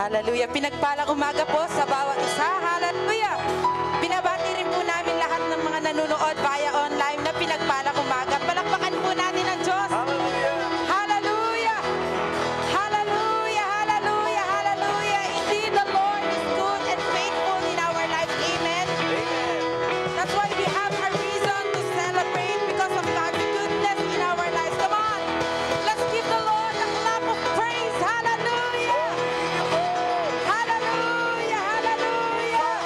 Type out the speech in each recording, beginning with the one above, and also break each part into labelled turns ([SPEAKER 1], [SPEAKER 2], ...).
[SPEAKER 1] Hallelujah. Pinagpalang umaga po sa bawat isa. Hallelujah. Binabati rin po namin lahat ng mga nanonood via online na pinagpalang umaga. Palakpakan po natin ang Diyos. Hallelujah. Hallelujah. Hallelujah. Hallelujah. Indeed, the Lord is good and faithful in our life. Amen. That's why we have a reason to celebrate because of God's goodness in our lives. Come on. Let's give the Lord a clap of praise. Hallelujah. Hallelujah. Hallelujah.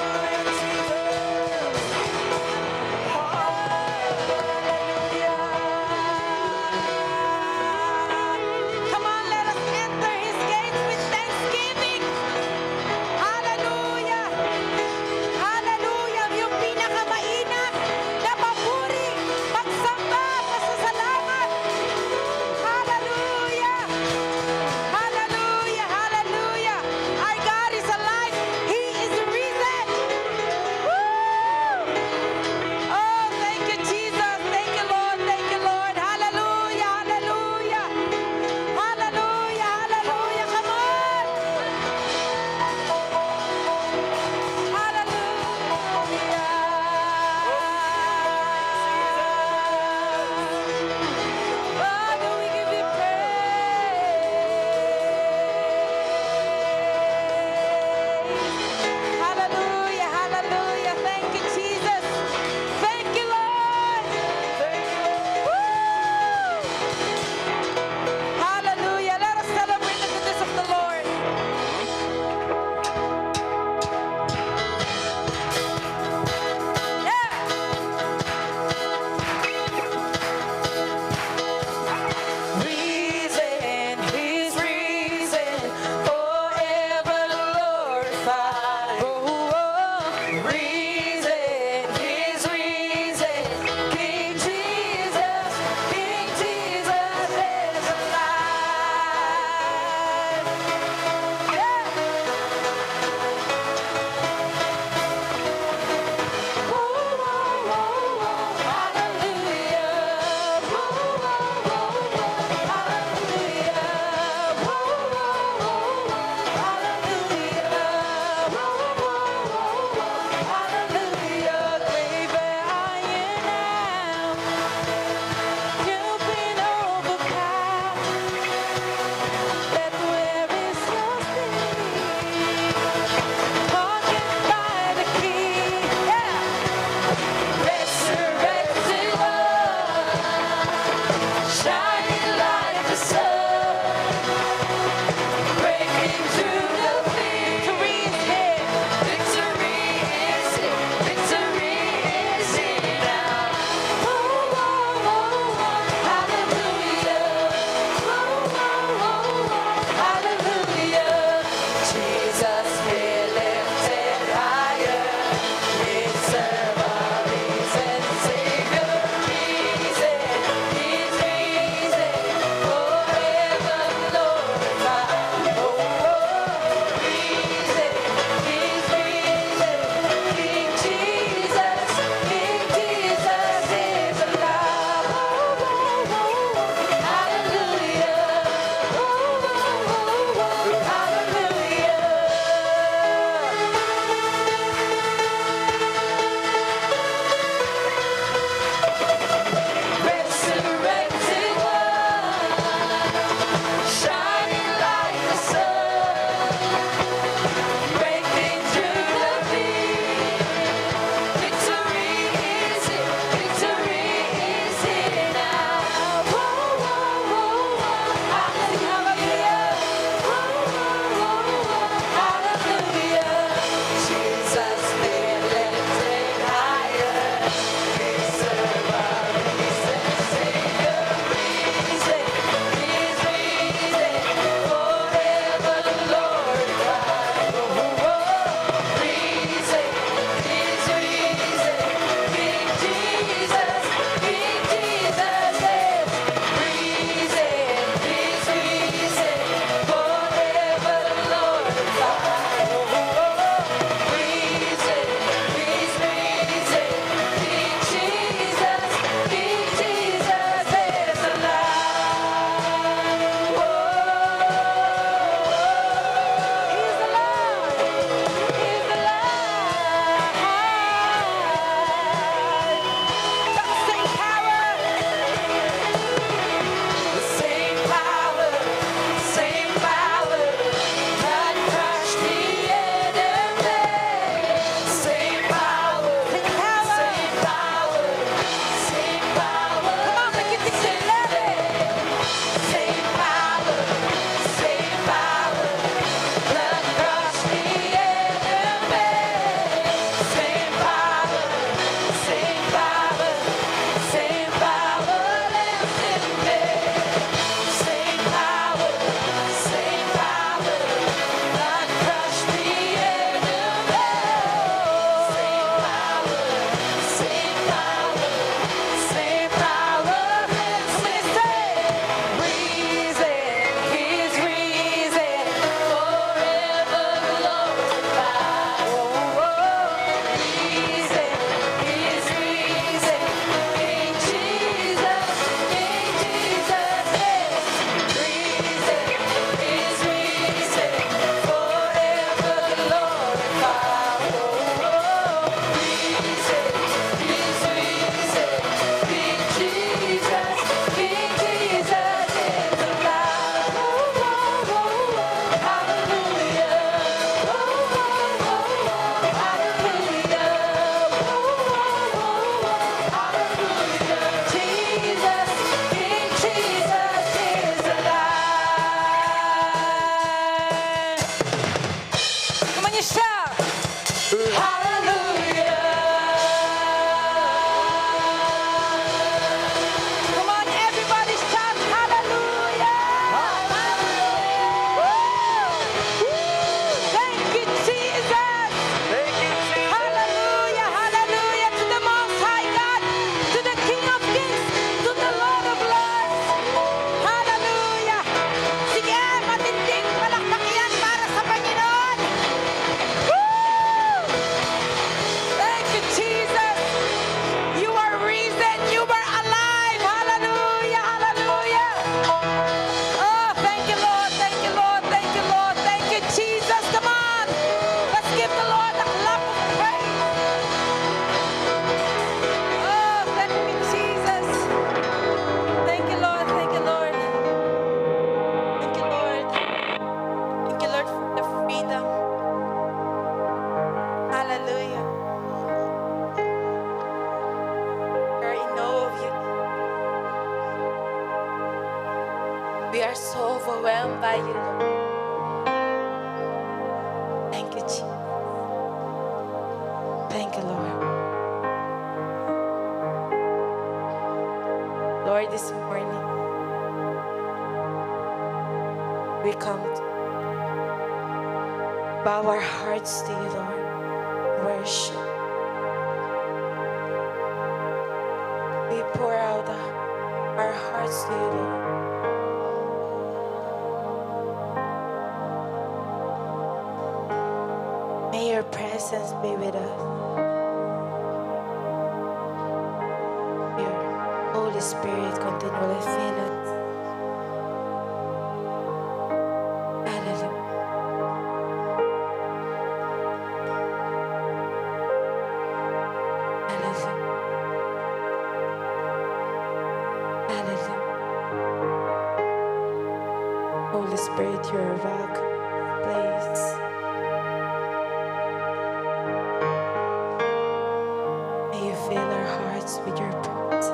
[SPEAKER 1] shout. Hallelujah. Come on, everybody shout hallelujah. Woo! Thank you, Jesus. Hallelujah, hallelujah to the Most High God, to the King of Kings, to the Lord of Lords. Hallelujah. Sige, matinding palakpak yan para sa Panginoon. Woo! Thank you, Jesus. You are risen. You are alive. Hallelujah, hallelujah. Oh, thank you, Lord. Thank you, Lord. Thank you, Lord. Thank you, Jesus. Come on. Let's give the Lord a clap of praise. Oh, thank you, Jesus. Thank you, Lord. Thank you, Lord. Thank you, Lord. Thank you, Lord, for the freedom. Hallelujah. We are in awe of you. We are so overwhelmed by you, Lord. Thank you, Jesus. Thank you, Lord. Lord, this morning, we come to bow our hearts to you, Lord. Worship. We pour out our hearts to you, Lord. May your presence be with us. Your Holy Spirit continually fill us. Hallelujah. Hallelujah. Hallelujah. Holy Spirit, you are welcome. Please. May you fill our hearts with your presence.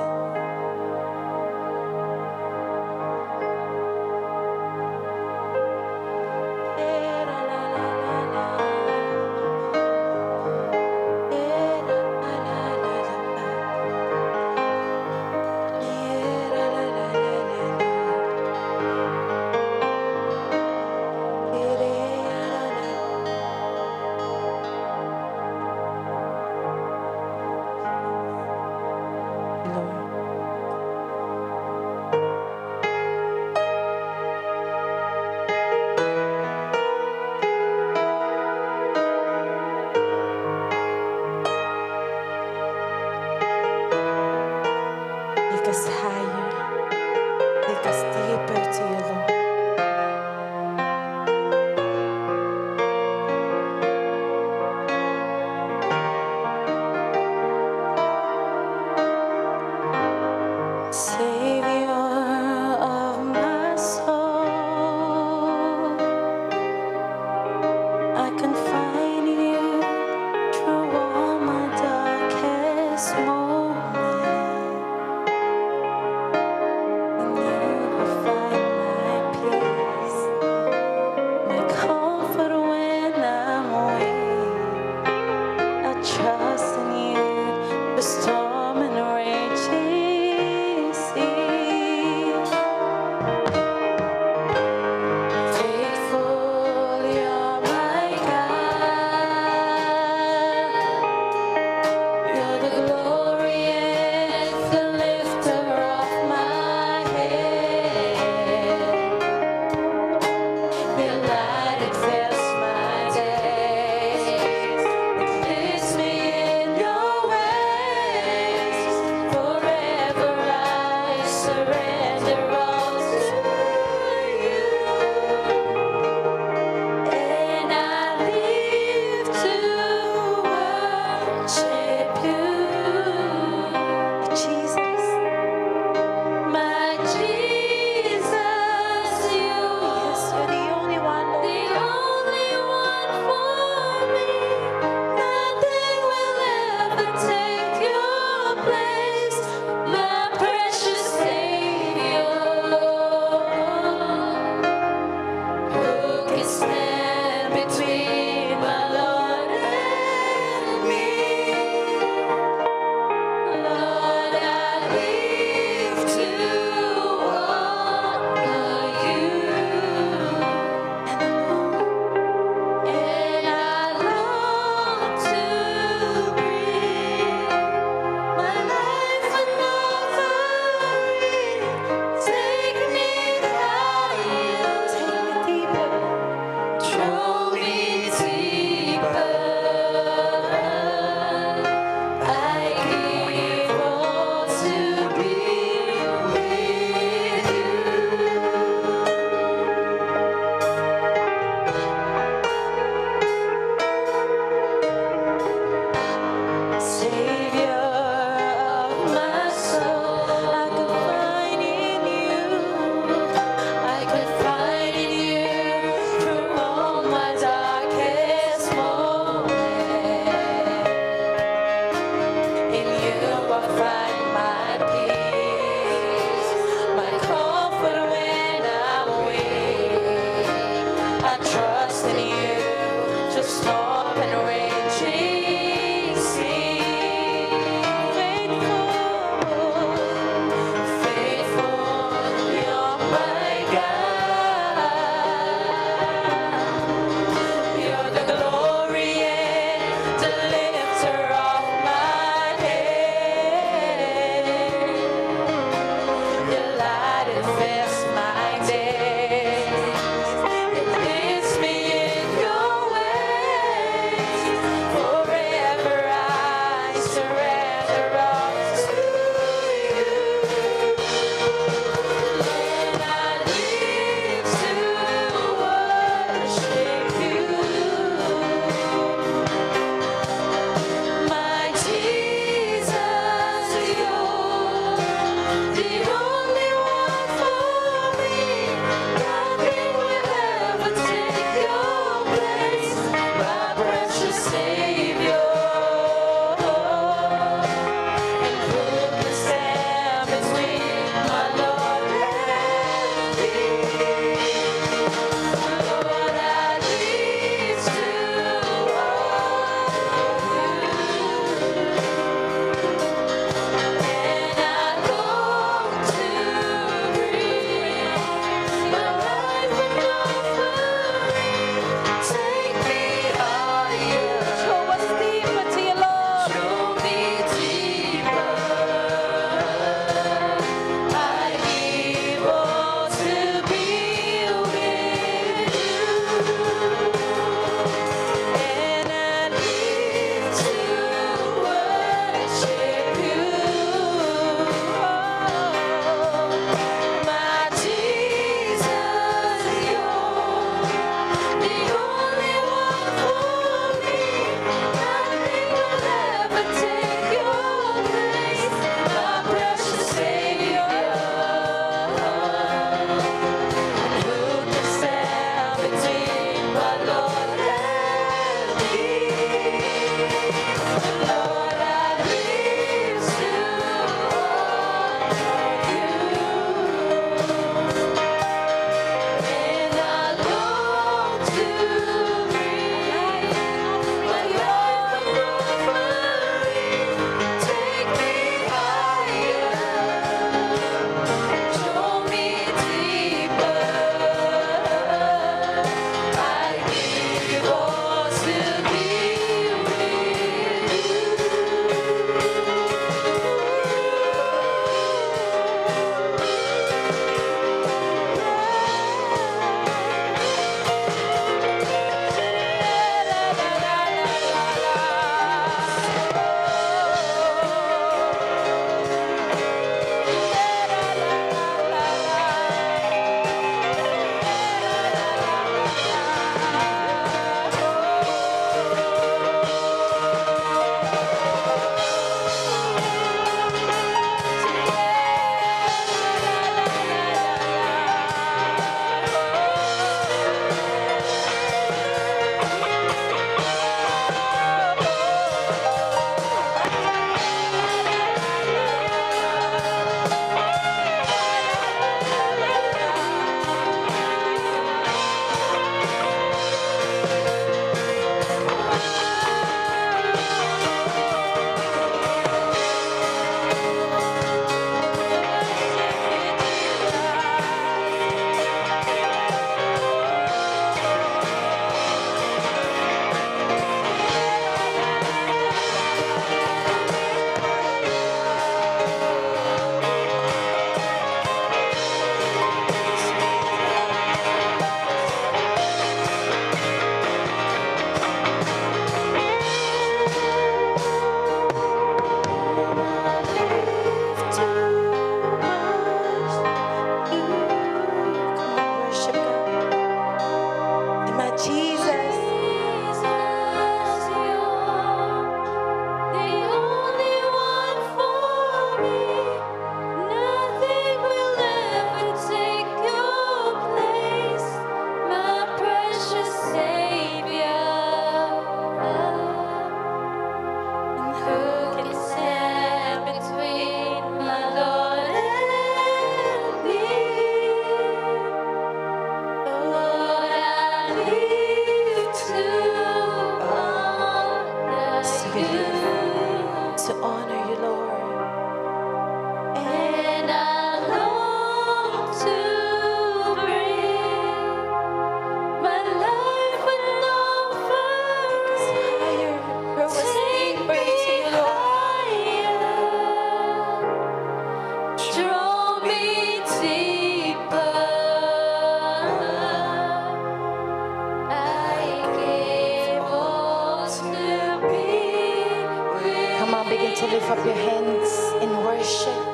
[SPEAKER 1] begin to lift up your hands in worship.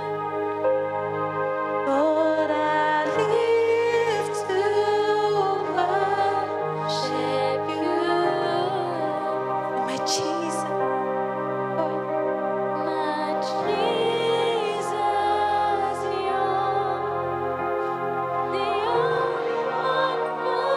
[SPEAKER 1] Lord, I live to worship you, my Jesus. My Jesus, you're the only one for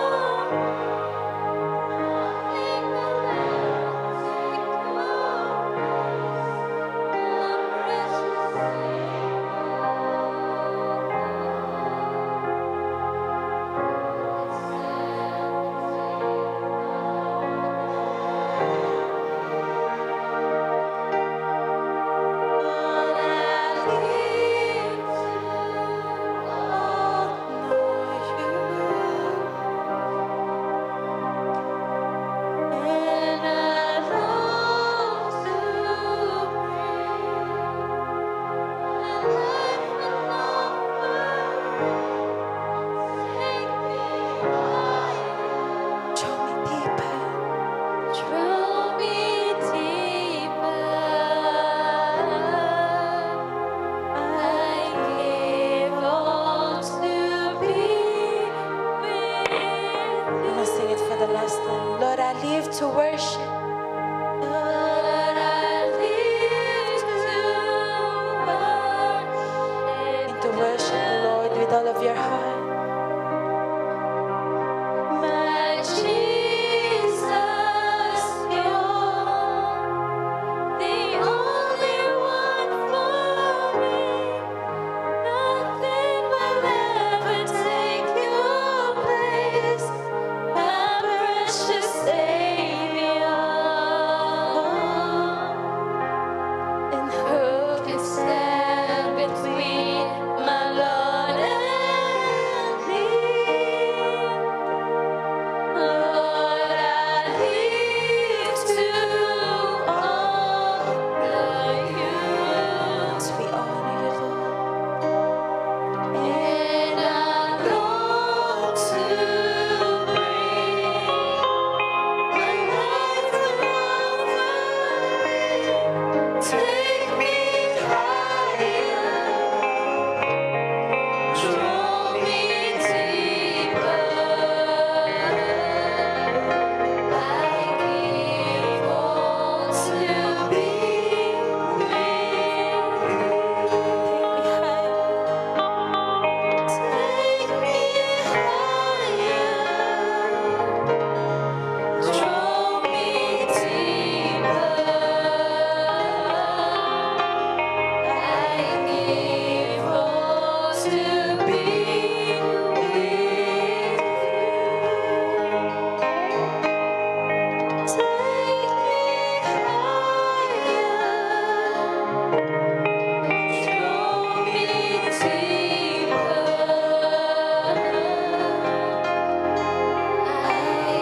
[SPEAKER 1] to worship. Lord, I live to worship the Lord with all of your heart. My Jesus, you're the only one for me. Nothing will ever take your place, my precious Savior. And who can stand between my Lord and thee? Lord, I live to honor you. We honor you, Lord. And I long to bring my life around. Take me higher, draw me deeper. I give all to be with you. Take me higher, draw me deeper. I give all to be with you. Take me higher, draw me deeper. I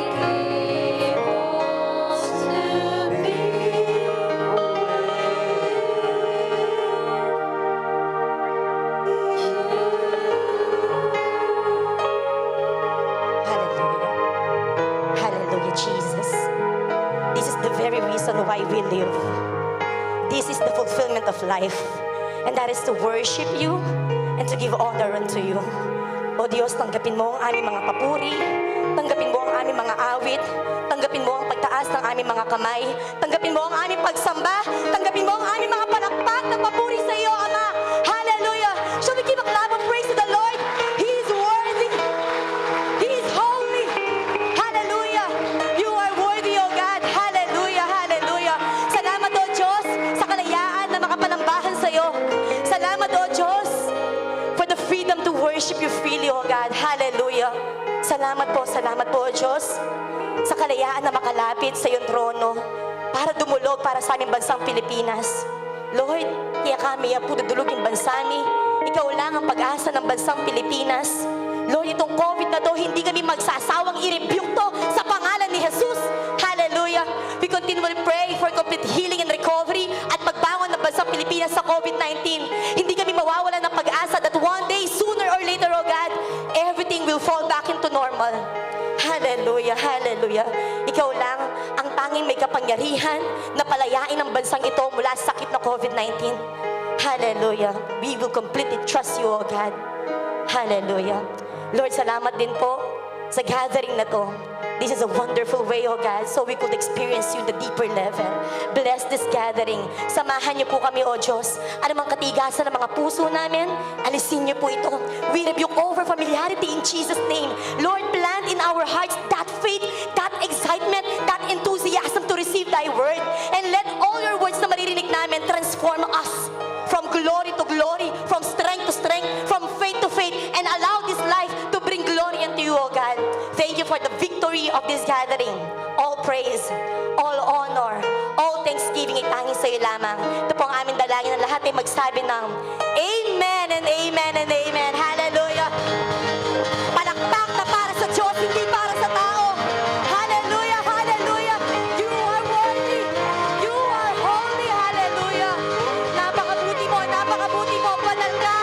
[SPEAKER 1] give all to be
[SPEAKER 2] Hallelujah. Hallelujah, Jesus. This is the very reason why we live. This is the fulfillment of life. And that is to worship you and to give honor unto you. O Diyos, tanggapin mo ang aming mga papuri. Tanggapin mo ang aming mga awit. Tanggapin mo ang pagtaas ng aming mga kamay. Tanggapin mo ang aming pagsamba. Tanggapin mo ang aming mga palakpak na papuri sa iyo, Ama. Hallelujah. Shall we give a clap of praise to the Lord? He is worthy. He is holy. Hallelujah. You are worthy, O God. Hallelujah. Hallelujah. Salamat, O Diyos, sa kalayaan na makapalambahan sa iyo. Salamat, O Diyos, for the freedom to worship you freely, O God. Hallelujah. Salamat po, O Diyos, sa kalayaan na makalapit sa iyong trono para dumulog para sa aming bansang Pilipinas. Lord, kaya kami pududulugin bansami. Ikaw lang ang pag-asa ng bansang Pilipinas. Lord, itong COVID na to, hindi kami magsasawang i-rebuke to sa pangalan ni Jesus. Hallelujah. We continually pray for complete healing and recovery at pagbangon ng bansang Pilipinas sa COVID-19. Hindi kami mawawalan ng pag-asa that one day, sooner or later, oh God, everything will fall back into normal. Hallelujah, hallelujah. Ikaw lang ang tanging tanging may kapangyarihan na palayain ang bansang ito mula sa sakit na COVID-19. Hallelujah. We will completely trust you, O God. Hallelujah. Lord, salamat din po sa gathering na to. This is a wonderful way, oh God, so we could experience you the deeper level. Bless this gathering. Samahan niyo po kami, oh Diyos. Anumang katigasan ng mga puso namin, alisin niyo po ito. We rebuke over familiarity in Jesus' name. Lord, plant in our hearts that faith, that excitement, that enthusiasm to receive thy word. And let all your words na maririnig namin transform us from glory to glory, from strength to strength, from faith to faith, and allow this life to bring glory unto you, O God. Thank you for the victory of this gathering. All praise, all honor, all thanksgiving ay tanging sa iyo lamang. Ito po ang aming dalangin na lahat ay magsabi ng Amen and Amen and Amen. Hallelujah. Palakpak na para sa Diyos, hindi para sa tao. Hallelujah, hallelujah. You are worthy. You are holy. Hallelujah. Napakabuti mo, napakabuti mo. Banal ka,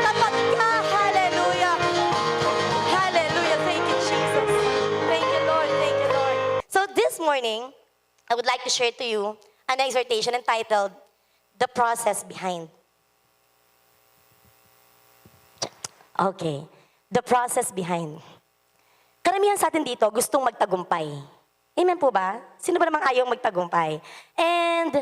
[SPEAKER 2] tapat ka. Hallelujah. Hallelujah. Thank you, Jesus. Thank you, Lord. Thank you, Lord. So this morning, I would like to share to you an exhortation entitled, The Process Behind. Okay. The process behind. Karamihan sa atin dito gustong magtagumpay. Amen po ba? Sino ba namang ayaw magtagumpay? And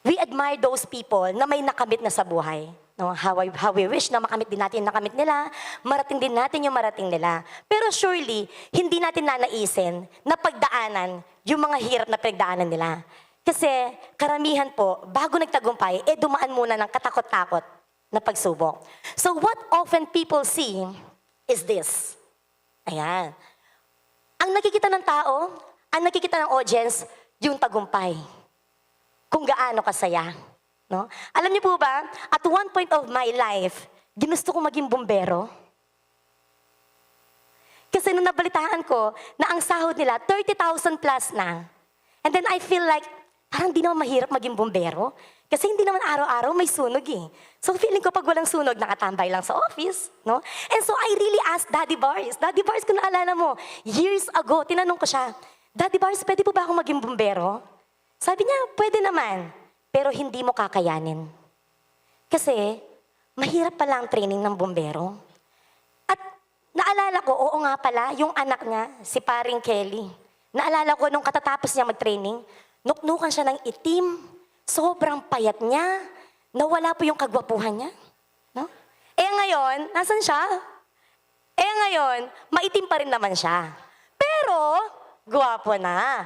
[SPEAKER 2] we admire those people na may nakamit na sa buhay. No? How we wish na makamit din natin yung nakamit nila, marating din natin yung marating nila. Pero surely, hindi natin nanaisin na pagdaanan yung mga hirap na pagdaanan nila. Kasi karamihan po, bago nagtagumpay, dumaan muna ng katakot-takot na pagsubok. So what often people see is this. Ayan. Ang nakikita ng tao, ang nakikita ng audience, yung tagumpay. Kung gaano kasaya. No? Alam niyo po ba, at one point of my life, ginusto ko maging bumbero. Kasi nung nabalitaan ko na ang sahod nila, 30,000 plus na. And then I feel like, parang di naman mahirap maging bumbero. Kasi hindi naman araw-araw may sunog eh. So feeling ko pag walang sunog, nakatambay lang sa office. No? And so I really asked Daddy Bars. Daddy Bars, kung naalala mo, years ago, tinanong ko siya, Daddy Bars, pwede po ba akong maging bumbero? Sabi niya, pwede naman, pero hindi mo kakayanin. Kasi, mahirap pala ang training ng bumbero. At naalala ko, oo nga pala, yung anak niya, si Paring Kelly. Naalala ko nung katatapos niya mag-training, nuknukan siya ng itim, sobrang payat niya, nawala po yung kagwapuhan niya. No? Ngayon, nasan siya? Ngayon, maitim pa rin naman siya. Pero, gwapo na.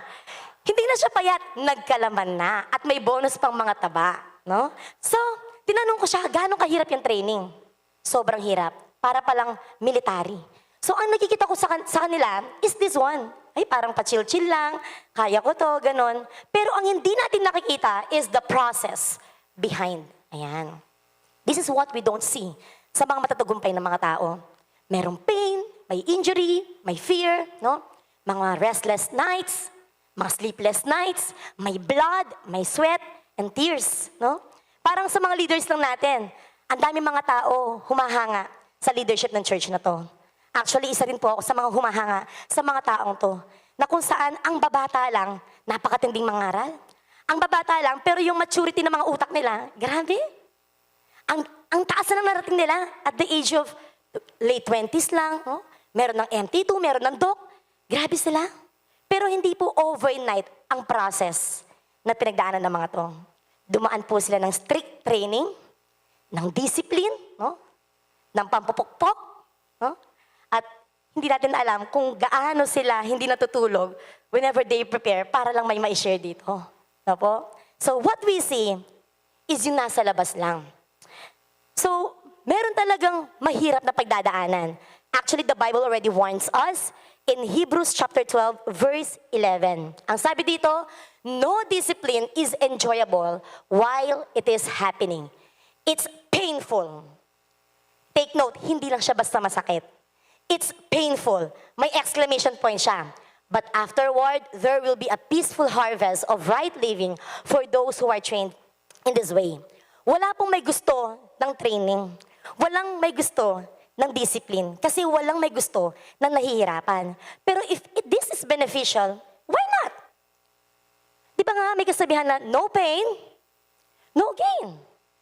[SPEAKER 2] Hindi na siya payat, nagkalaman na. At may bonus pang mga taba. No? So, tinanong ko siya, gano'ng kahirap yung training? Sobrang hirap. Para palang military. So, ang nakikita ko sa kanila is this one. Ay, parang pa-chill-chill lang. Kaya ko to, ganon. Pero ang hindi natin nakikita is the process behind. Ayan. This is what we don't see sa mga matatagumpay ng mga tao. Merong pain, may injury, may fear, no? Mga restless nights, mga sleepless nights, may blood, may sweat, and tears, no? Parang sa mga leaders lang natin, ang dami mga tao humahanga sa leadership ng church na to. Actually, isa rin po ako sa mga humahanga sa mga taong to, na kung saan ang babata lang, napakatinding mangaral. Ang babata lang, pero yung maturity ng mga utak nila, grabe. Ang taas na narating nila at the age of late 20s lang. No? Meron ng MT2, meron ng doc. Grabe sila. Pero hindi po overnight ang process na pinagdaanan ng mga to. Dumaan po sila ng strict training, ng discipline, no? Ng pampupukpok, no? At hindi natin alam kung gaano sila hindi natutulog whenever they prepare para lang may ma-share dito. No po? So what we see is yung nasa labas lang. So, meron talagang mahirap na pagdadaanan. Actually, the Bible already warns us in Hebrews chapter 12, verse 11. Ang sabi dito, no discipline is enjoyable while it is happening. It's painful. Take note, hindi lang siya basta masakit. It's painful. May exclamation point siya. But afterward, there will be a peaceful harvest of right living for those who are trained in this way. Wala pong may gusto ng training. Walang may gusto ng discipline. Kasi walang may gusto ng nahihirapan. Pero if this is beneficial, why may kasabihan na no pain, no gain.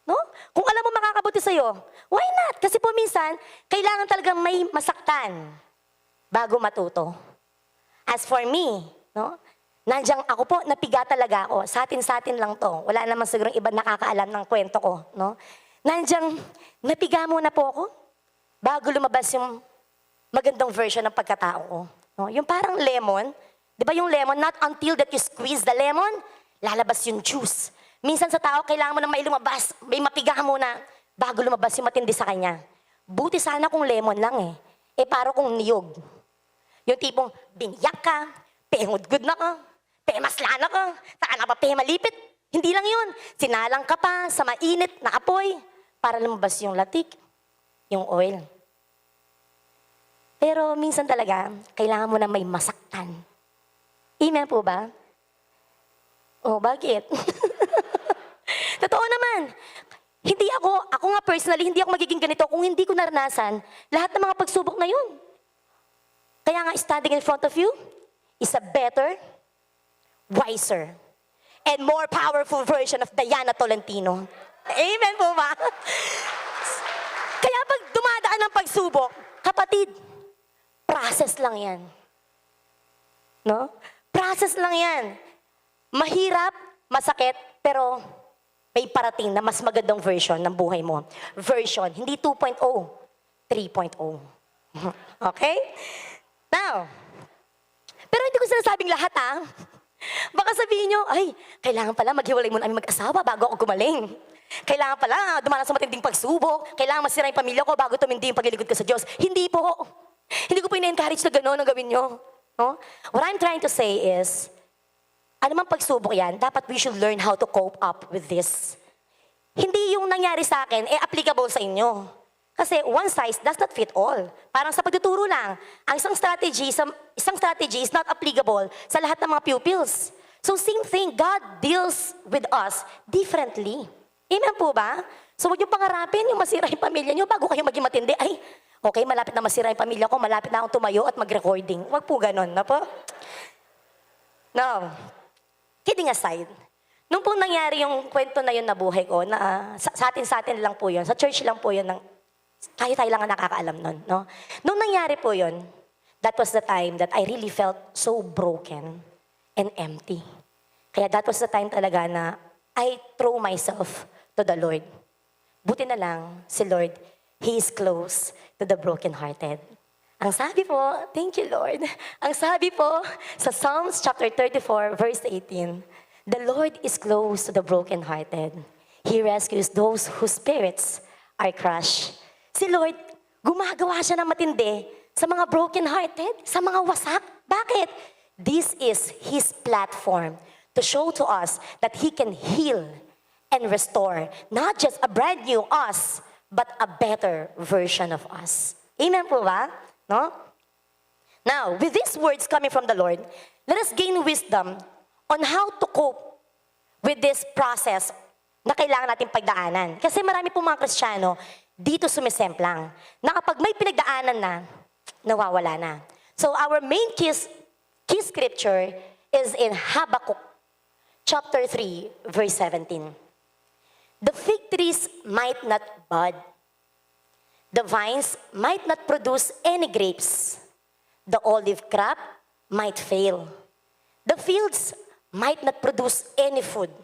[SPEAKER 2] No? Kung alam mo makakabuti sa'yo, why not? Kasi po minsan, kailangan talagang may masaktan bago matuto. As for me, no? Nandiyan ako po, napiga talaga ako. Sa atin lang to. Wala naman siguro iba nakakaalam ng kwento ko. No? Nandiyan, napiga muna po ako bago lumabas yung magandang version ng pagkatao ko. No? Yung parang lemon, di ba yung lemon, not until that you squeeze the lemon, lalabas yung juice. Minsan sa tao, kailangan mo na may lumabas, may mapiga muna bago lumabas yung matindi sa kanya. Buti sana kung lemon lang eh. Eh paro kung niyog. Yung tipong, biniyak ka, pengudgud na ka, pemaslana ka, saan na ba malipit? Hindi lang yun. Sinalang ka pa sa mainit na apoy para lumabas yung latik, yung oil. Pero minsan talaga, kailangan mo na may masaktan. Amen po ba? Oh, bakit? Totoo naman. Hindi ako nga personally, hindi ako magiging ganito kung hindi ko naranasan lahat ng mga pagsubok na yun. Kaya nga, standing in front of you is a better, wiser, and more powerful version of Diana Tolentino. Amen po ba? Kaya pag dumadaan ng pagsubok, kapatid, process lang yan. No? Process lang yan. Mahirap, masakit, pero may parating na mas magandang version ng buhay mo. Version, hindi 2.0, 3.0. Okay? Now, pero hindi ko sinasabing lahat Baka sabihin nyo, ay, kailangan pala maghiwalay muna kami mag-asawa bago ako gumaling. Kailangan pala dumanas sa matinding pagsubok. Kailangan masira yung pamilya ko bago tumindi yung paglilingkod ko sa Diyos. Hindi po. Hindi ko po ina-encourage na gano'n ang gawin nyo. No? What I'm trying to say is, ano man pagsubok yan, dapat we should learn how to cope up with this. Hindi yung nangyari sa akin, applicable sa inyo. Kasi one size does not fit all. Parang sa pagtuturo lang, ang isang strategy is not applicable sa lahat ng mga pupils. So same thing, God deals with us differently. Amen po ba? So huwag yung pangarapin, yung masira yung pamilya nyo bago kayo maging matindi. Ay, okay, malapit na masira yung pamilya ko, malapit na akong tumayo at mag-recording. Huwag po ganon, na po? Now, kidding aside, nung pong nangyari yung kwento na yun na buhay ko, na sa atin lang po yun, sa church lang po yun, tayo lang ang nakakaalam nun. No? Nung nangyari po yun, that was the time that I really felt so broken and empty. Kaya that was the time talaga na I throw myself to the Lord. Buti na lang, si Lord, He is close to the brokenhearted. Ang sabi po, thank you Lord, ang sabi po sa Psalms chapter 34, verse 18, the Lord is close to the brokenhearted. He rescues those whose spirits are crushed. Si Lord, gumagawa siya ng matindi sa mga brokenhearted, sa mga wasak. Bakit? This is His platform to show to us that He can heal and restore not just a brand new us, but a better version of us. Amen po ba? No? Now, with these words coming from the Lord, let us gain wisdom on how to cope with this process na kailangan natin pagdaanan. Kasi marami pong mga Kristiyano dito sumisemplang na kapag may pinagdaanan na, nawawala na. So our main key scripture is in Habakkuk chapter 3, verse 17. The fig trees might not bud. The vines might not produce any grapes. The olive crop might fail. The fields might not produce any food.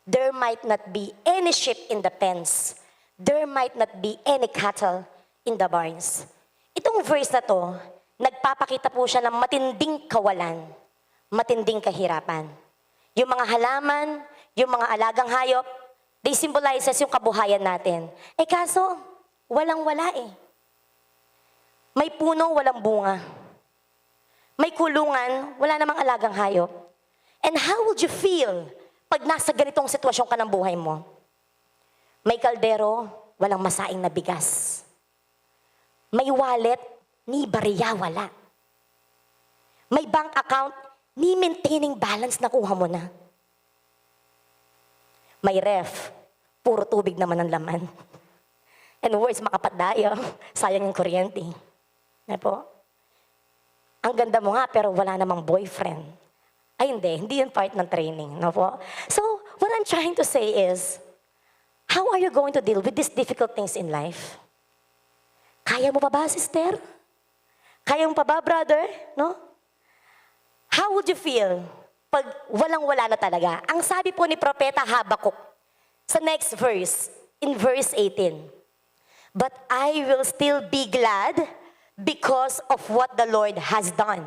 [SPEAKER 2] There might not be any sheep in the pens. There might not be any cattle in the barns. Itong verse na to, nagpapakita po siya ng matinding kawalan, matinding kahirapan. Yung mga halaman, yung mga alagang hayop, they symbolizes yung kabuhayan natin. Eh kaso, walang-wala eh. May puno, walang bunga. May kulungan, wala namang alagang hayop. And how would you feel pag nasa ganitong sitwasyon ka ng buhay mo? May kaldero, walang masaing na bigas. May wallet, ni bariya wala. May bank account, ni maintaining balance na kuha mo na. May ref, puro tubig naman ang laman. And words, makapadayo, sayang yung kuryente. Na po? Ang ganda mo nga, pero wala namang boyfriend. Ay, hindi yun part ng training, no po? So, what I'm trying to say is, how are you going to deal with these difficult things in life? Kaya mo pa ba, sister? Kaya mo pa ba, brother? No? How would you feel pag walang-wala na talaga? Ang sabi po ni Propeta Habakuk sa next verse, in verse 18, "But I will still be glad because of what the Lord has done.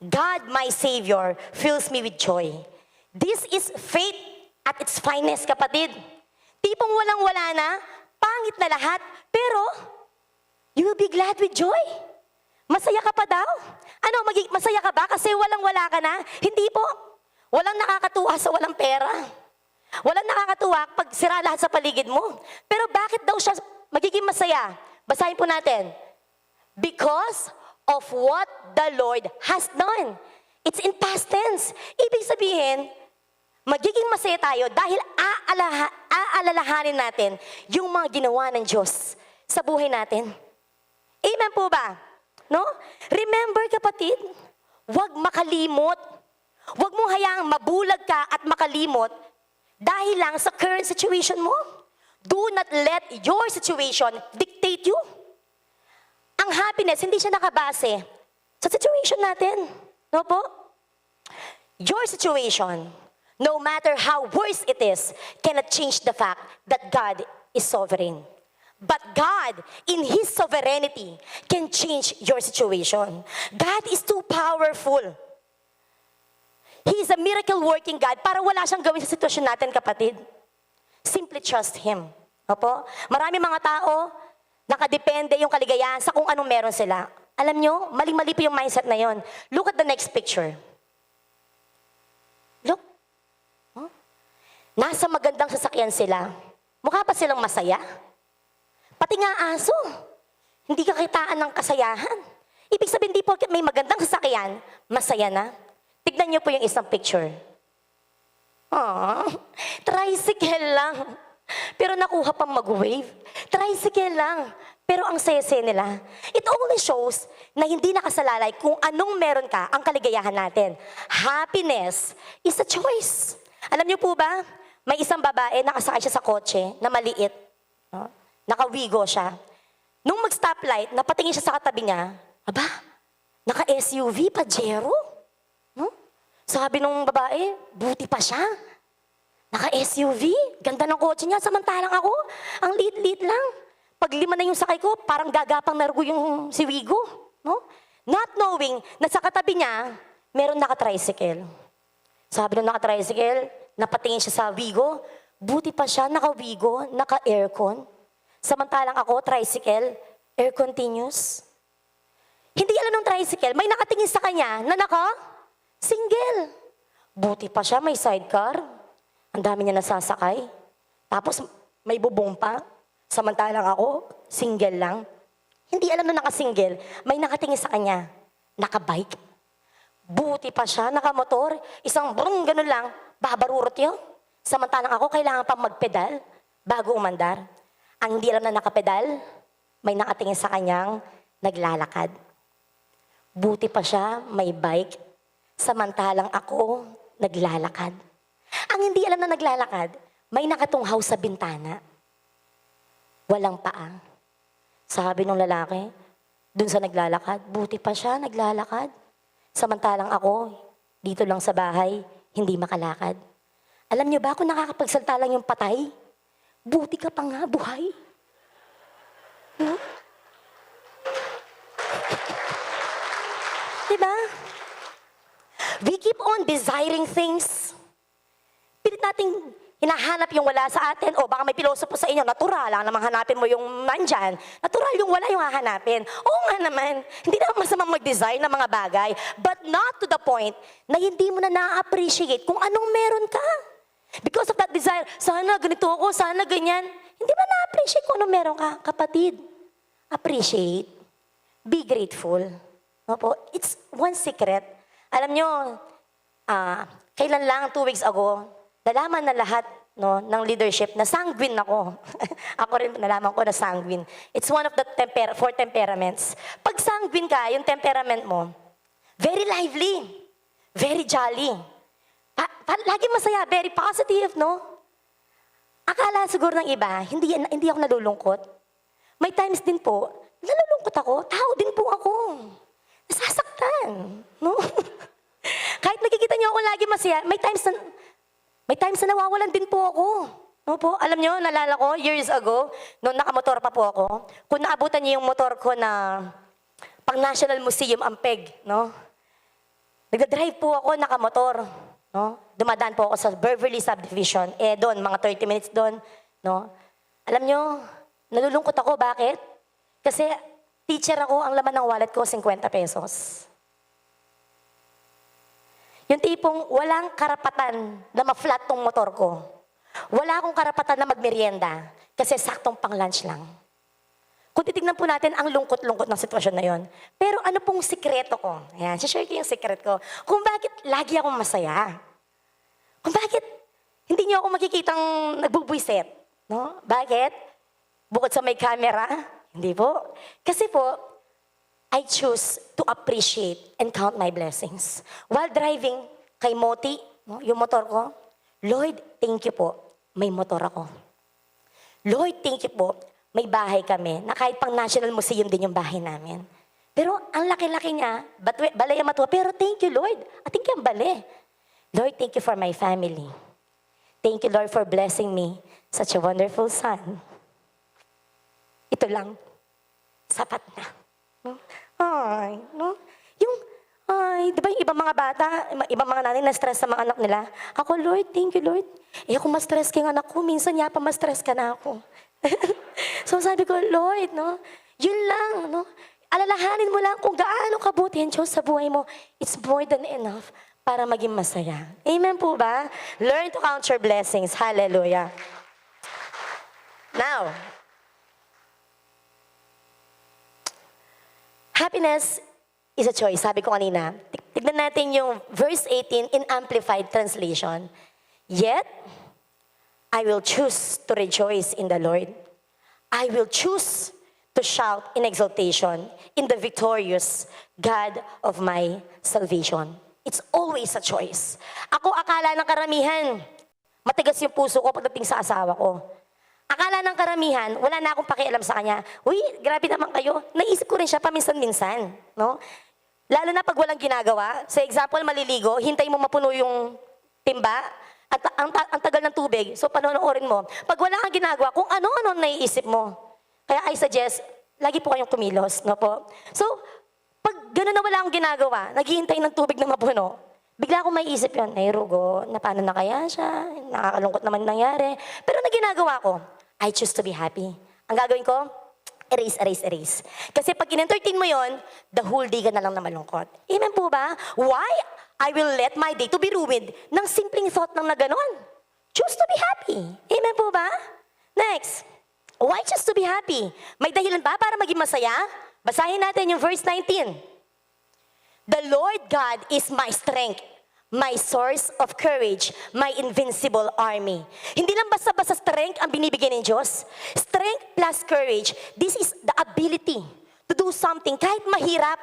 [SPEAKER 2] God, my Savior, fills me with joy." This is faith at its finest, kapatid. Tipong walang-wala na, pangit na lahat, pero you will be glad with joy. Masaya ka pa daw? Ano, masaya ka ba kasi walang-wala ka na? Hindi po. Walang nakakatuwa sa walang pera. Walang nakakatuwa pag sira lahat sa paligid mo. Pero bakit daw siya magiging masaya? Basahin po natin. Because of what the Lord has done. It's in past tense. Ibig sabihin, magiging masaya tayo dahil aalalahanin natin yung mga ginawa ng Diyos sa buhay natin. Amen po ba? No? Remember, kapatid, huwag makalimot. Huwag mong hayaang mabulag ka at makalimot dahil lang sa current situation mo. Do not let your situation dictate you. Ang happiness, hindi siya nakabase sa situation natin. No po? Your situation, no matter how worse it is, cannot change the fact that God is sovereign. But God, in His sovereignty, can change your situation. God is too powerful. He is a miracle-working God para wala siyang gawin sa sitwasyon natin, kapatid. Simply trust Him. Opo? Marami mga tao, nakadepende yung kaligayahan sa kung anong meron sila. Alam nyo, mali-mali po yung mindset na yon. Look at the next picture. Look. Huh? Nasa magandang sasakyan sila. Mukha pa silang masaya. Pati nga aso. Hindi ka kitaan ng kasayahan. Ibig sabihin, di porket may magandang sasakyan, masaya na. Tignan niyo po yung isang picture. Tricycle lang. Pero nakuha pang mag-wave. Tricycle lang. Pero ang saya-saya nila. It only shows na hindi nakasalalay kung anong meron ka ang kaligayahan natin. Happiness is a choice. Alam niyo po ba, may isang babae nakasakay siya sa kotse na maliit. No? Nakawigo siya. Nung mag-stoplight, napatingin siya sa katabi niya, aba, naka-SUV, Pajero. No? Sabi nung babae, buti pa siya. Naka-SUV, ganda ng kotse niya, samantalang ako, ang liit-liit lang. Pag 5 na yung sakay ko, parang gagapang narugo yung si Wigo. No? Not knowing na sa katabi niya, meron naka-tricycle. Sabi nung naka-tricycle, napatingin siya sa Wigo, buti pa siya, naka-Wigo, naka-aircon. Samantalang ako, tricycle, air continuous. Hindi alam ng tricycle, may nakatingin sa kanya na single. Buti pa siya, may sidecar. Ang dami niya nasasakay. Tapos may bubong pa. Samantalang ako, single lang. Hindi alam na naka-single, may nakatingin sa kanya, naka-bike. Buti pa siya, naka-motor, isang brung, ganun lang, babarurot yun. Samantalang ako, kailangan pang magpedal bago umandar. Ang hindi alam na nakapedal, may nakatingin sa kanyang naglalakad. Buti pa siya, may bike. Samantalang ako, naglalakad. Ang hindi alam na naglalakad, may nakatunghaw sa bintana. Walang paa. Sabi ng lalaki, dun sa naglalakad, buti pa siya, naglalakad. Samantalang ako, dito lang sa bahay, hindi makalakad. Alam niyo ba kung nakakapagsalta lang yung patay? Buti ka pa nga, buhay. No? Diba? We keep on desiring things. Pilit nating hinahanap yung wala sa atin. O baka may pilosopo sa inyo, natural lang namang hanapin mo yung nandyan. Natural yung wala yung hahanapin. Oo nga naman, hindi naman masamang mag-design ng mga bagay. But not to the point na hindi mo na na-appreciate kung anong meron ka. Because of that desire, sana ganito ako, sana ganyan. Hindi ba na-appreciate kung anong meron ka, kapatid? Appreciate. Be grateful. Opo, it's one secret. Alam nyo, kailan lang, 2 weeks ago, nalaman na lahat ng leadership na sanguine ako. Ako rin nalaman ko na sanguine. It's one of the 4 temperaments. Pag sanguine ka, yung temperament mo, very lively, very jolly. lagi masaya, very positive, no? Akala siguro ng iba, hindi ako nalulungkot. May times din po, nalulungkot ako, tao din po ako. Nasasaktan, no? Kahit nakikita niyo ako lagi masaya, may times na nawawalan din po ako. No po, alam niyo, nalala ko, years ago, noong nakamotor pa po ako, kung naabutan niyo yung motor ko na pang National Museum Ampeg, no? Nagdadrive po ako nakamotor, no? Dumadaan po ako sa Beverly Subdivision, doon, mga 30 minutes doon, no? Alam niyo, nalulungkot ako, bakit? Kasi teacher ako, ang laman ng wallet ko, 50 pesos. Yung tipong walang karapatan na ma-flat tong motor ko. Wala akong karapatan na magmerienda kasi saktong pang lunch lang. Kung titignan po natin ang lungkot-lungkot ng sitwasyon na yon. Pero ano pong sikreto ko? Ayan, share ko yung secret ko. Kung bakit lagi akong masaya. Kung bakit hindi niyo ako makikitang nagbubwisit. No? Bakit? Bukod sa may camera? Hindi po. Kasi po, I choose to appreciate and count my blessings. While driving kay Moti, no, yung motor ko, Lord, thank you po, may motor ako. Lord, thank you po, may bahay kami, na kahit pang National Museum din yung bahay namin. Pero ang laki-laki niya, balay ang matuwa, pero thank you, Lord. I think yung bali. Lord, thank you for my family. Thank you, Lord, for blessing me. Such a wonderful son. Ito lang, sapat na. No? Ay, no? Di ba yung ibang mga bata, ibang mga nanay na-stress sa mga anak nila? Ako, Lord, thank you, Lord. Ako ma-stress ka yung anak ko, minsan pa ma-stress ka na ako. So sabi ko, Lord, no? Yun lang, no? Alalahanin mo lang kung gaano kabuti ang Diyos sa buhay mo. It's more than enough para maging masaya. Amen po ba? Learn to count your blessings. Hallelujah. Now, happiness is a choice. Sabi ko kanina, tignan natin yung verse 18 in Amplified Translation. Yet, I will choose to rejoice in the Lord. I will choose to shout in exultation in the victorious God of my salvation. It's always a choice. Ako, akala ng karamihan, matigas yung puso ko pagdating sa asawa ko. Akala ng karamihan, wala na akong pakialam sa kanya. Uy, grabe naman kayo. Naisip ko rin siya paminsan-minsan. No? Lalo na pag walang ginagawa. Sa example, maliligo, hintay mo mapuno yung timba, at ang tagal ng tubig, so panonoorin mo. Pag wala kang ginagawa, kung ano-ano naiisip mo. Kaya I suggest, lagi po kayong kumilos. No po? So, pag gano'n na wala akong ginagawa, naghihintay ng tubig na mapuno, bigla akong maiisip yun, ay rugo, na paano na kaya siya, nakakalungkot naman nangyari. Pero na ginagawa ko, I choose to be happy. Ang gagawin ko, erase, erase, erase. Kasi pag in-entertain mo yon, the whole day ka na lang na malungkot. Amen po ba? Why? I will let my day to be ruined ng simpleng thought lang na ganon. Choose to be happy. Amen po ba? Next. Why choose to be happy? May dahilan ba para maging masaya? Basahin natin yung verse 19. The Lord God is my strength, my source of courage, my invincible army. Hindi lang basta-basta strength ang binibigay ng Diyos. Strength plus courage, this is the ability to do something kahit mahirap,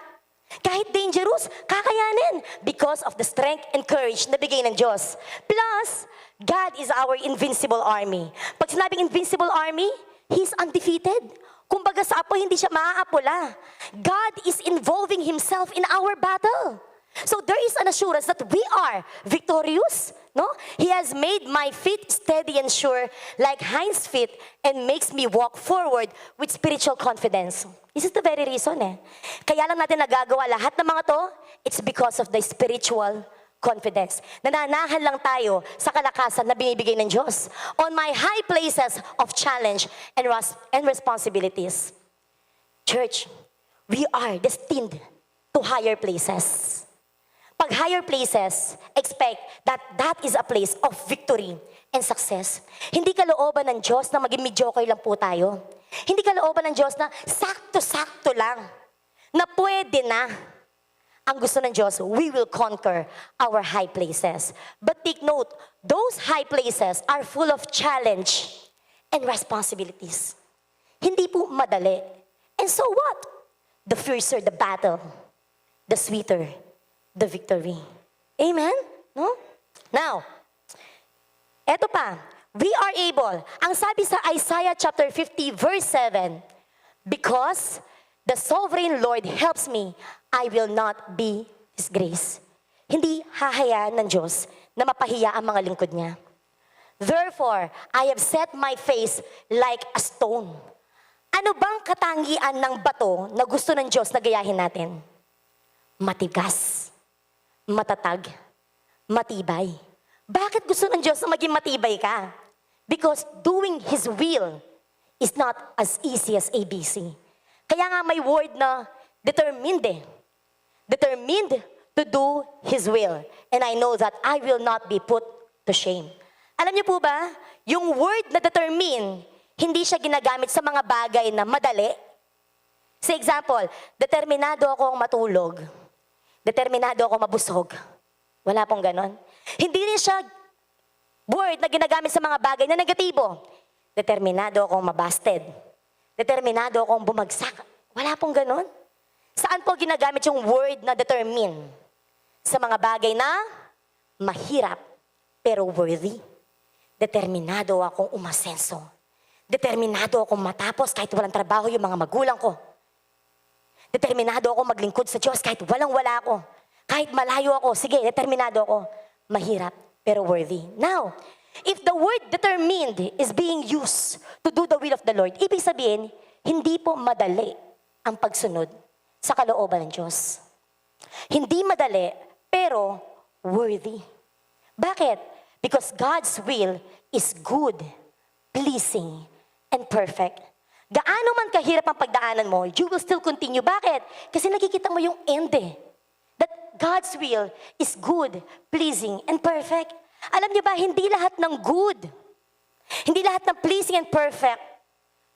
[SPEAKER 2] kahit dangerous, kakayanin because of the strength and courage na bigay ng Diyos. Plus, God is our invincible army. Pag sinabing invincible army, He's undefeated. Kumbaga sa apoy, hindi siya maaapula. God is involving Himself in our battle. So there is an assurance that we are victorious. No? He has made my feet steady and sure like hinds feet and makes me walk forward with spiritual confidence. This is the very reason Kaya lang natin nagagawa lahat ng mga to, it's because of the spiritual confidence. Nananahan lang tayo sa kalakasan na binibigay ng Diyos on my high places of challenge and responsibilities. Church, we are destined to higher places. Pag higher places, expect that that is a place of victory and success. Hindi kalooban ng Diyos na maging mediocre lang po tayo. Hindi kalooban ng Diyos na sakto-sakto lang, na pwede na. Ang gusto ng Diyos, we will conquer our high places. But take note, those high places are full of challenge and responsibilities. Hindi po madali. And so what? The fiercer the battle, the sweeter the victory. Amen? No? Now, eto pa, we are able, ang sabi sa Isaiah chapter 50 verse 7, because the sovereign Lord helps me, I will not be disgraced. Hindi hahayaan ng Diyos na mapahiya ang mga lingkod niya. Therefore, I have set my face like a stone. Ano bang katangian ng bato na gusto ng Diyos na gayahin natin? Matigas, matatag, matibay. Bakit gusto ng Diyos na maging matibay ka? Because doing His will is not as easy as ABC. Kaya nga may word na determined eh. Determined to do His will. And I know that I will not be put to shame. Alam niyo po ba, yung word na determine, hindi siya ginagamit sa mga bagay na madali. Sa example, determinado akong matulog. Determinado akong mabusog. Wala pong ganon. Hindi rin siya word na ginagamit sa mga bagay na negatibo. Determinado akong mabasted. Determinado akong bumagsak. Wala pong ganon. Saan po ginagamit yung word na determine? Sa mga bagay na mahirap pero worthy. Determinado akong umasenso. Determinado akong matapos kahit walang trabaho yung mga magulang ko. Determinado akong maglingkod sa Diyos kahit walang-wala ako. Kahit malayo ako, sige, determinado ako. Mahirap pero worthy. Now, if the word determined is being used to do the will of the Lord, ibig sabihin, hindi po madali ang pagsunod sa kalooban ng Diyos. Hindi madali, pero worthy. Bakit? Because God's will is good, pleasing, and perfect. Gaano man kahirap ang pagdaanan mo, you will still continue. Bakit? Kasi nakikita mo yung end eh. That God's will is good, pleasing, and perfect. Alam niyo ba, hindi lahat ng good, hindi lahat ng pleasing and perfect,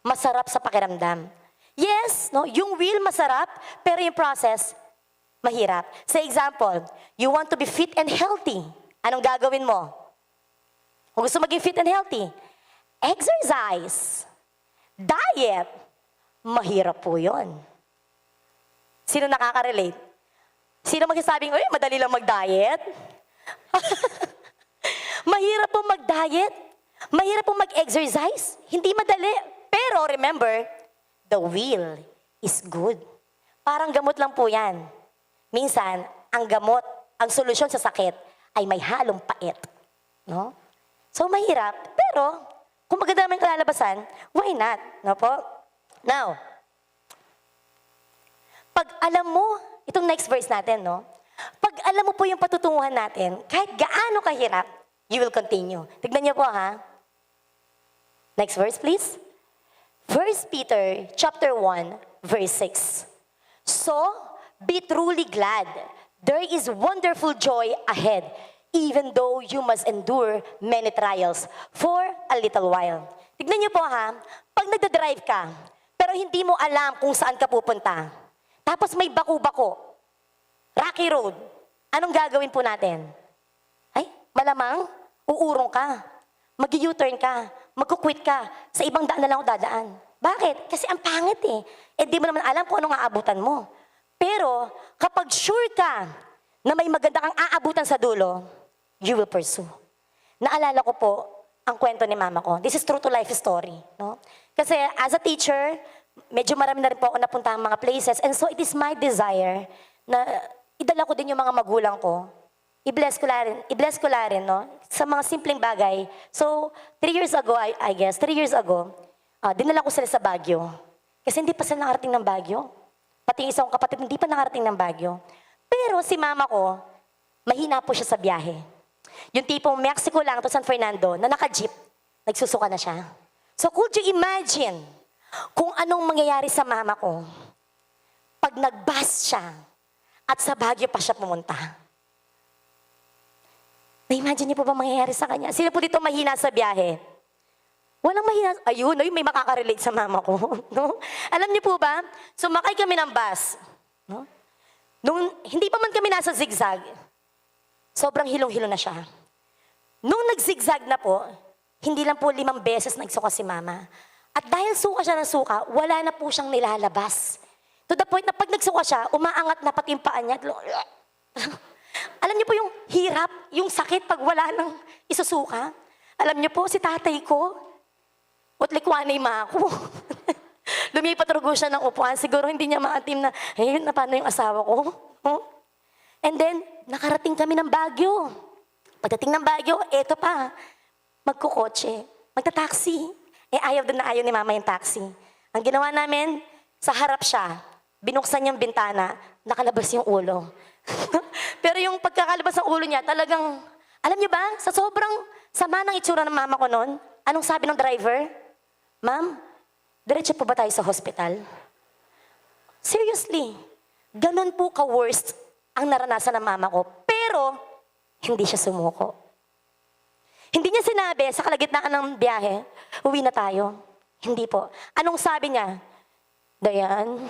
[SPEAKER 2] masarap sa pakiramdam. Yes, no, yung will masarap, pero yung process, mahirap. Sa example, you want to be fit and healthy. Anong gagawin mo? Kung gusto maging fit and healthy, exercise, diet, mahirap po yun. Sino nakaka-relate? Sino magsasabing, uy, madali lang mag-diet? Mahirap po mag-diet. Mahirap po mag-exercise. Hindi madali. Pero remember, the will is good. Parang gamot lang po yan. Minsan, ang gamot, ang solusyon sa sakit ay may halong pait. No? So, mahirap. Pero, kung maganda naman yung kalalabasan, why not? No po? Now, pag alam mo, itong next verse natin, no? Pag alam mo po yung patutunguhan natin, kahit gaano kahirap, you will continue. Tignan niyo po, ha? Next verse, please. 1 Peter chapter 1, verse 6. So, be truly glad. There is wonderful joy ahead, even though you must endure many trials for a little while. Tignan niyo po ha, pag nagdadrive ka, pero hindi mo alam kung saan ka pupunta, tapos may bako-bako, rocky road, anong gagawin po natin? Ay, malamang, uurong ka, mag-u-turn ka, magkukwit ka, sa ibang daan na lang ako dadaan. Bakit? Kasi ang pangit eh. Eh di mo naman alam kung anong aabutan mo. Pero, kapag sure ka na may maganda kang aabutan sa dulo, you will pursue. Naalala ko po ang kwento ni mama ko. This is true to life story. No? Kasi as a teacher, medyo marami na rin po ako napunta ang mga places. And so it is my desire na idala ko din yung mga magulang ko. I-bless ko la rin, no? Sa mga simpleng bagay. So, 3 years ago, I guess, 3 years ago, dinala ko sila sa Baguio. Kasi hindi pa sila nakarating ng Baguio. Pati isang kapatid, hindi pa nakarating ng Baguio. Pero si mama ko, mahina po siya sa biyahe. Yung tipong Mexico lang to San Fernando, na naka-jeep, nagsusuka na siya. So could you imagine kung anong mangyayari sa mama ko pag nag-bus siya at sa Baguio pa siya pumunta? Na-imagine niyo po ba mangyayari sa kanya? Sino po dito mahina sa biyahe? Walang mahina. Ayun, may makaka-relate sa mama ko. No? Alam niyo po ba, sumakay kami ng bus. No? Nung hindi pa man kami nasa zigzag, sobrang hilong-hilo na siya. Nung nag-zigzag na po, hindi lang po 5 beses nagsuka si mama. At dahil suka siya ng suka, wala na po siyang nilalabas. To the point na pag nagsuka siya, umaangat na pati yung paa niya. Alam niyo po yung hirap, yung sakit pag wala nang isusuka? Alam niyo po, si tatay ko, utlikwanay ma ako. Lumipat rugo siya ng upuan. Siguro hindi niya maatim na, ayun, na paano yung asawa ko? Oh? And then, nakarating kami ng Baguio. Pagdating ng Baguio, eto pa, magkukotse, magta-taxi. Ayaw din na ayaw ni mama yung taxi. Ang ginawa namin, sa harap siya, binuksan yung bintana, nakalabas yung ulo. Pero yung pagkakalabas ng ulo niya, talagang, alam niyo ba, sa sobrang sama ng itsura ng mama ko noon, anong sabi ng driver? Ma'am, diretso po ba tayo sa hospital? Seriously, ganun po ka-worst ang naranasan ng mama ko. Pero, hindi siya sumuko. Hindi niya sinabi sa kalagitnaan ng biyahe, uwi na tayo. Hindi po. Anong sabi niya? Dayan,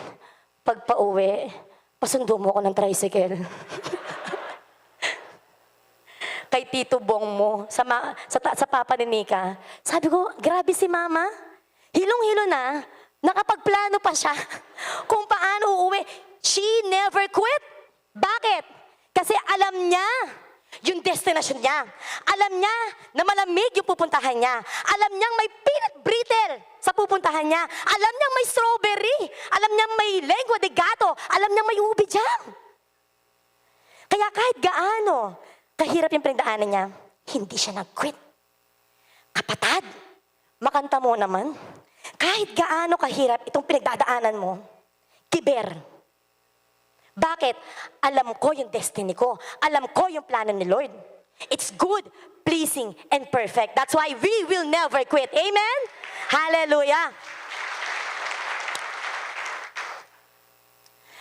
[SPEAKER 2] pag pauwi, pasundo mo ako ng tricycle. Kay Tito Bong mo, sa papa ni Nika. Sabi ko, grabe si mama. Hilong-hilo na, nakapagplano pa siya kung paano uuwi. She never quit. Bakit? Kasi alam niya yung destination niya. Alam niya na malamig yung pupuntahan niya. Alam niyang may peanut brittle sa pupuntahan niya. Alam niyang may strawberry. Alam niyang may lengua de gato. Alam niyang may ubi jam. Kaya kahit gaano kahirap yung pinagdaanan niya, hindi siya nag-quit. Kapatid, makanta mo naman. Kahit gaano kahirap itong pinagdadaanan mo, kiber. Bakit? Alam ko yung destiny ko. Alam ko yung plano ni Lord. It's good, pleasing, and perfect. That's why we will never quit. Amen? Hallelujah!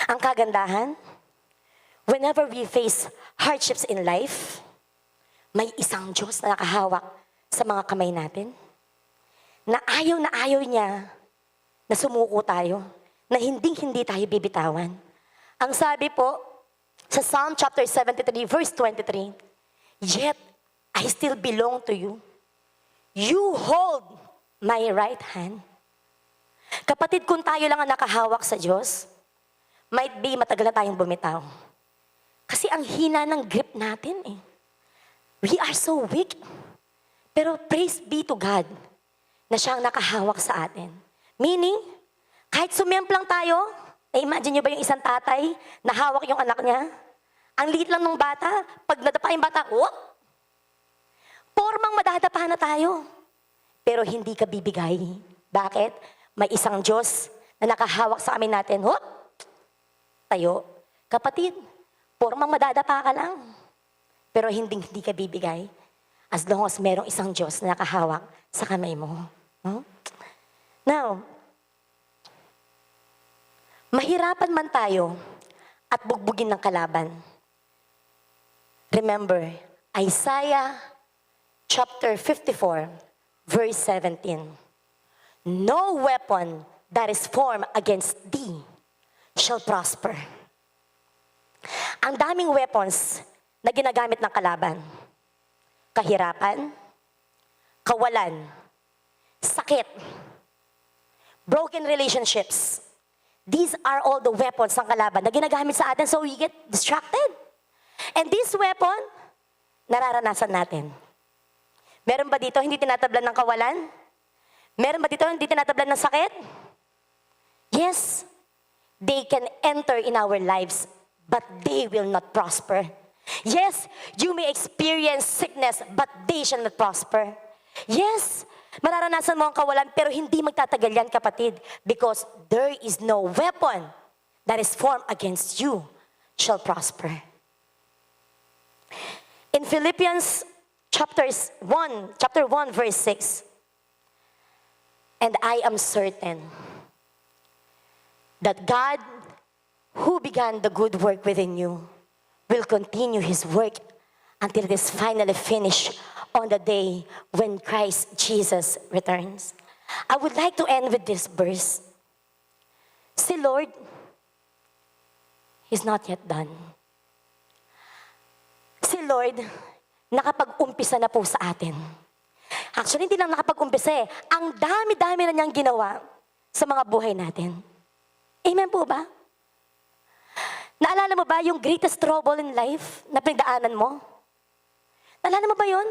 [SPEAKER 2] Ang kagandahan, whenever we face hardships in life, may isang Diyos na nakahawak sa mga kamay natin, na ayaw niya na sumuko tayo, na hindi tayo bibitawan. Ang sabi po sa Psalm chapter 73, verse 23, yet I still belong to you. You hold my right hand. Kapatid, kung tayo lang ang nakahawak sa Diyos, might be matagal na tayong bumitaw. Kasi ang hina ng grip natin eh. We are so weak. Pero praise be to God na siya ang nakahawak sa atin. Meaning, kahit sumemplang tayo, imagine nyo ba yung isang tatay na hawak yung anak niya? Ang liit lang ng bata, pag nadapa yung bata, whoop! Pormang madadapa na tayo. Pero hindi ka bibigay. Bakit? May isang Diyos na nakahawak sa amin natin, whoop! Tayo. Kapatid, pormang madadapa ka lang. Pero hindi ka bibigay. As long as merong isang Diyos na nakahawak sa kamay mo. Now, mahirapan man tayo at bugbugin ng kalaban. Remember, Isaiah chapter 54, verse 17. No weapon that is formed against thee shall prosper. Ang daming weapons na ginagamit ng kalaban. Kahirapan, kawalan, sakit, broken relationships. These are all the weapons ng kalaban na ginagamit sa atin so we get distracted. And this weapon, nararanasan natin. Meron ba dito hindi tinatablan ng kawalan? Meron ba dito hindi tinatablan ng sakit? Yes, they can enter in our lives, but they will not prosper. Yes, you may experience sickness, but they shall not prosper. Yes, mararanasan mo ang kawalan, pero hindi magtatagal yan, kapatid, because there is no weapon that is formed against you shall prosper. In Philippians chapter 1, verse 6, and I am certain that God, who began the good work within you, will continue His work until it is finally finished on the day when Christ Jesus returns. I would like to end with this verse. Si Lord is not yet done. Si Lord, nakapag-umpisa na po sa atin. Actually, hindi lang nakapag-umpisa eh. Ang dami-dami na niyang ginawa sa mga buhay natin. Amen po ba? Naalala mo ba yung greatest trouble in life na pinagdaanan mo? Naalala mo ba yun?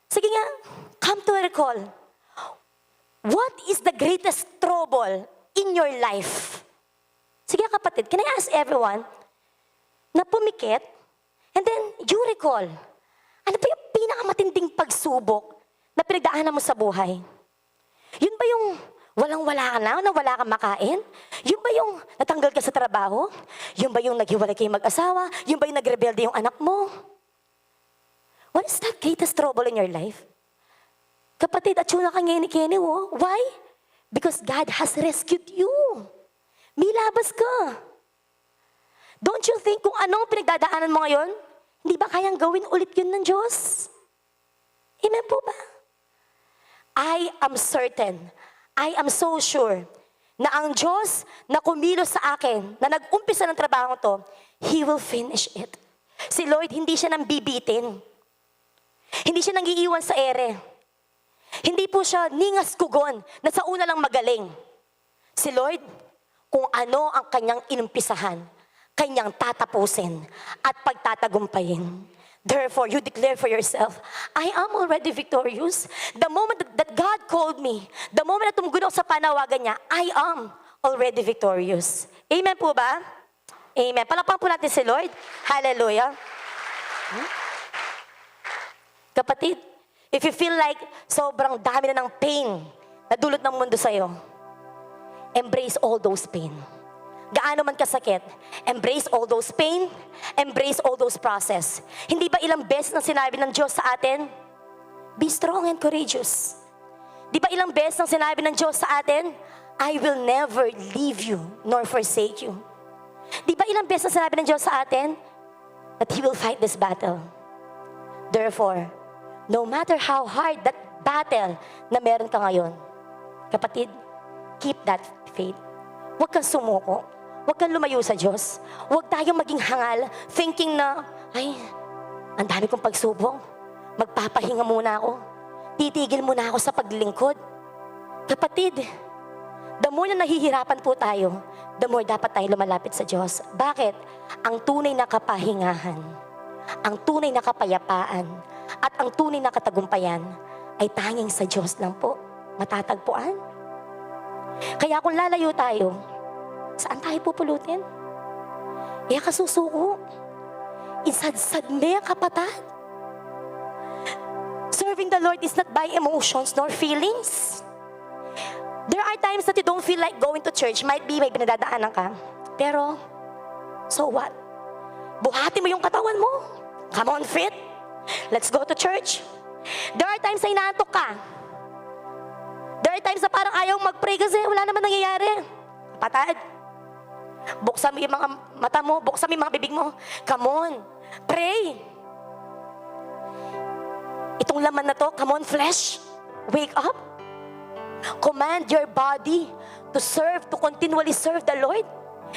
[SPEAKER 2] Sige nga, come to recall. What is the greatest trouble in your life? Sige kapatid, can I ask everyone na pumikit and then you recall, ano ba yung pinakamatinding pagsubok na pinagdaanan mo sa buhay? Yun ba yung walang-wala ka na wala kang makain? Yun ba yung natanggal ka sa trabaho? Yun ba yung naghiwalay kayong mag-asawa? Yun ba yung nagrebelde yung anak mo? What is that greatest trouble in your life? Kapatid, at yun na ka ngeni-keni, oh. Why? Because God has rescued you. May labas ka. Don't you think kung anong pinagdadaanan mo ngayon, hindi ba kayang gawin ulit yun ng Diyos? Amen po ba? I am certain, I am so sure, na ang Diyos na kumilos sa akin, na nag-umpisa ng trabaho to, He will finish it. Si Lord, hindi siya nang bibitin. Hindi siya nang iiwan sa ere. Hindi po siya ningas kugon na sa una lang magaling. Si Lord, kung ano ang kanyang inumpisahan, kanyang tatapusin at pagtatagumpayin. Therefore, you declare for yourself, I am already victorious. The moment that God called me, the moment na tumugon ako sa panawagan niya, I am already victorious. Amen po ba? Amen. Palakpakan po natin si Lord. Hallelujah. Kapatid, if you feel like sobrang dami na ng pain na dulot ng mundo sa'yo, embrace all those pain. Gaano man kasakit, embrace all those pain, embrace all those process. Hindi ba ilang beses na sinabi ng Diyos sa atin, be strong and courageous. Di ba ilang beses na sinabi ng Diyos sa atin, I will never leave you nor forsake you. Di ba ilang beses na sinabi ng Diyos sa atin, that He will fight this battle. Therefore, no matter how hard that battle na meron ka ngayon, kapatid, keep that faith. Huwag kang sumuko. Huwag kang lumayo sa Diyos. Huwag tayong maging hangal, thinking na, ay, ang dami kong pagsubok. Magpapahinga muna ako. Titigil muna ako sa paglingkod. Kapatid, the more na nahihirapan po tayo, the more dapat tayo lumalapit sa Diyos. Bakit? Ang tunay na kapahingahan, ang tunay na kapayapaan, at ang tunay na katagumpayan ay tanging sa Diyos lang po matatagpuan. Kaya kung lalayo tayo, saan tayo pupulutin? Iya kasusuko. Insadsad me kapatid. Serving the Lord is not by emotions nor feelings. There are times that you don't feel like going to church. Might be may pinadadaanan ka. Pero, so what? Buhati mo yung katawan mo. Come on, fit. Let's go to church. There are times na inaantok ka. There are times na parang ayaw mag-pray kasi wala naman nangyayari. Kapatid, buksan mo yung mga mata mo, buksan mo yung mga bibig mo. Come on, pray. Itong laman na to, come on flesh, wake up. Command your body to serve, to continually serve the Lord.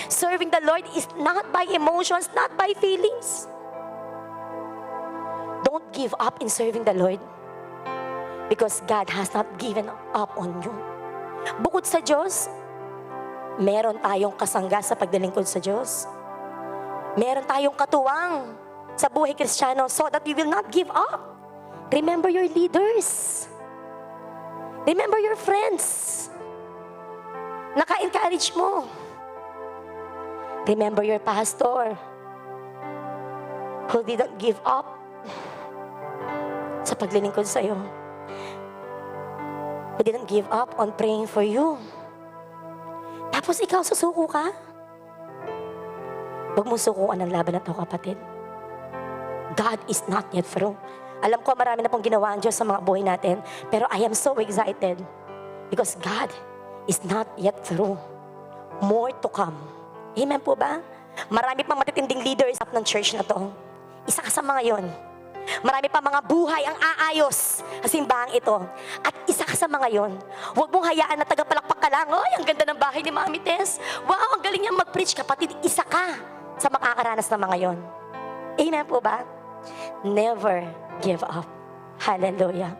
[SPEAKER 2] Serving the Lord is not by emotions, not by feelings. Don't give up in serving the Lord. Because God has not given up on you. Bukod sa Diyos, meron tayong kasangga sa pagdalingkod sa Diyos. Meron tayong katuwang sa buhay Kristiyano so that we will not give up. Remember your leaders. Remember your friends. Naka-encourage mo. Remember your pastor who didn't give up sa paglilingkod sa iyo. Who didn't give up on praying for you. Tapos ikaw susuko ka? Huwag mong sukuan ang laban na to, kapatid. God is not yet through. Alam ko marami na pong ginawa ang Diyos sa mga buhay natin, pero I am so excited because God is not yet through. More to come. Amen po ba? Marami pang matitinding leaders ng church na to. Isa ka sa mga yon. Marami pa mga buhay ang aayos sa simbahang ito. At isa ka sa mga yon. Huwag mong hayaan na tagapalakpak ka lang. Ay, ang ganda ng bahay ni Mami Tess. Wow, ang galing niyang mag-preach. Kapatid, isa ka sa makakaranas ng mga yon. Amen po ba? Never give up. Hallelujah.